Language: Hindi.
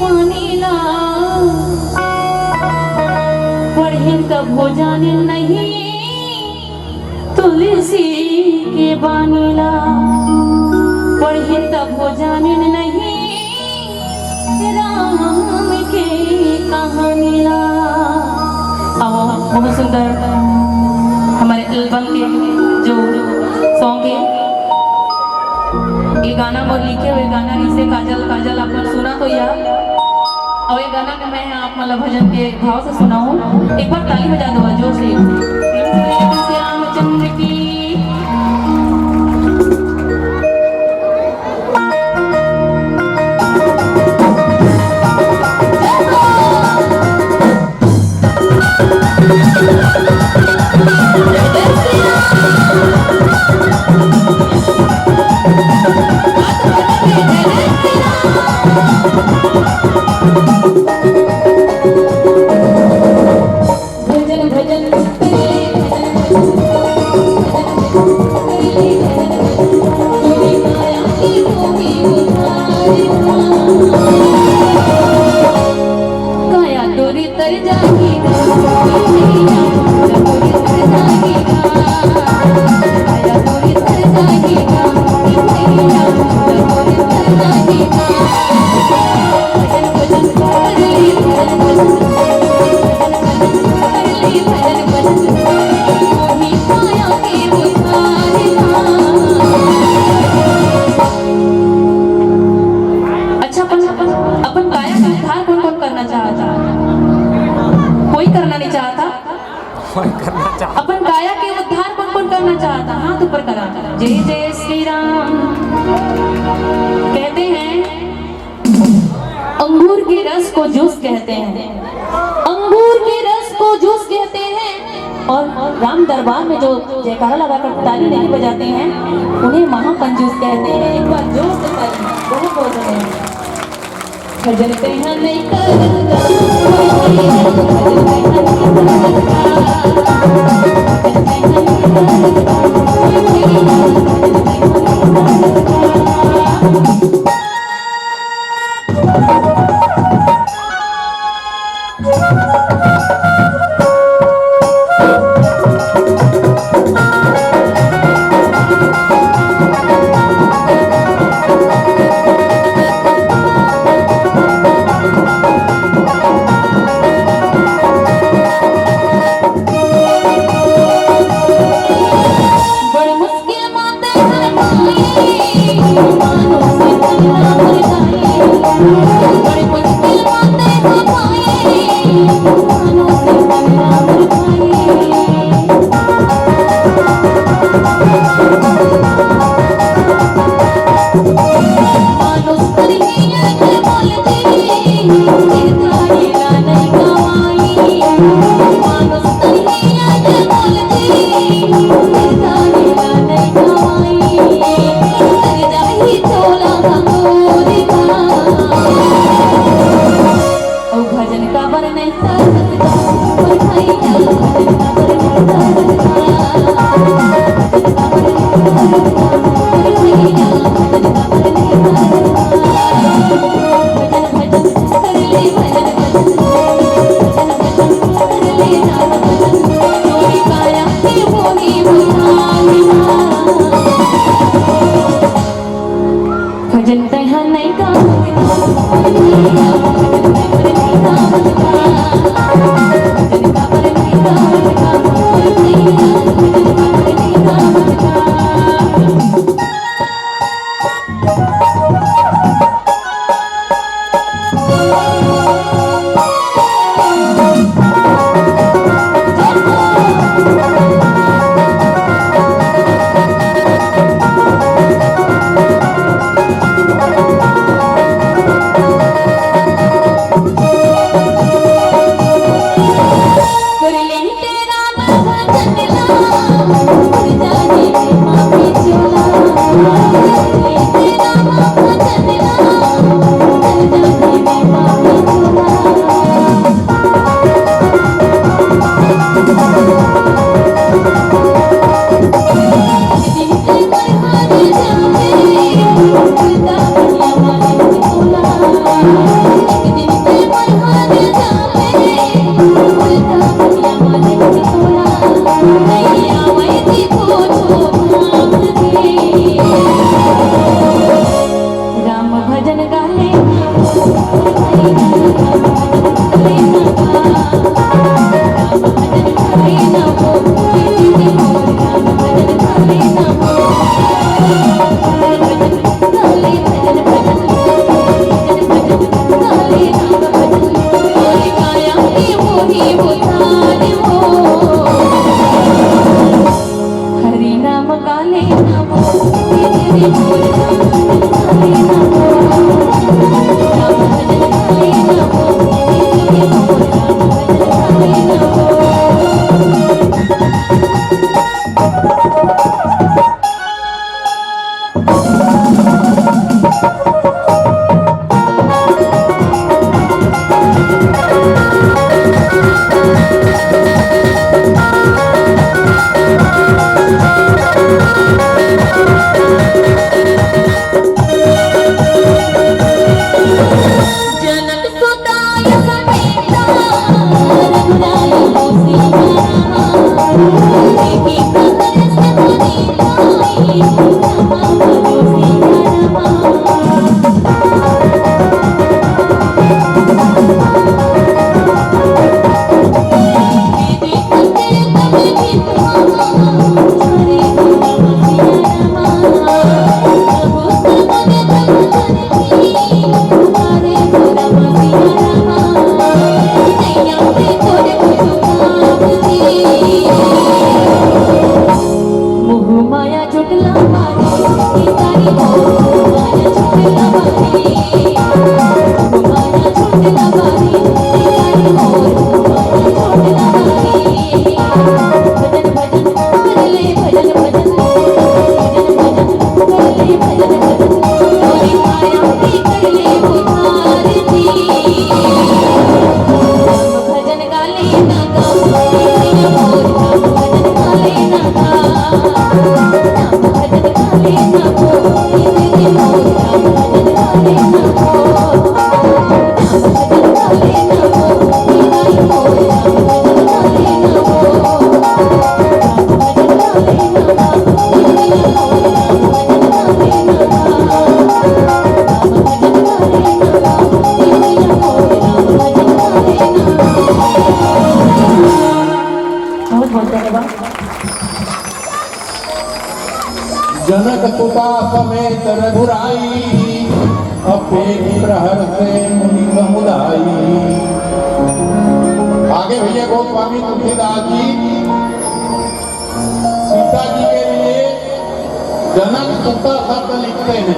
पानी ला पढ़े तब हो जाने नहीं तुलसी के बानी ला पढ़े तब हो जाने नहीं राम के कहानी ला। बहुत सुंदर हमारे एल्बम के जो सॉन्ग है ये गाना और लिखे हुए गाना इसे काजल काजल आपने सुना तो यार और ये गाना में मैं आप मतलब भजन के भाव से सुनाऊं एक बार ताली बजा दो जोर से श्री रामचंद्र की। अपन काया के उद्धार कौन कौन करना चाहता हाथ ऊपर करा जय जय श्री राम। कहते हैं अंगूर के रस को जूस कहते हैं अंगूर के रस को जूस कहते हैं और राम दरबार में जो जयकारा लगाकर ताली नहीं बजाते हैं उन्हें महाकंजूस कहते हैं। एक बार जोर से बहुत बोलते हैं भजनते हैं नहीं करता जनक सुता समेत रघुराई, अपेक्ष प्रहर से मुनि समुदाई। आगे भैया गोस्वामी तुलसीदास जी सीता जी के लिए जनक सुता शब्द लिखते हैं।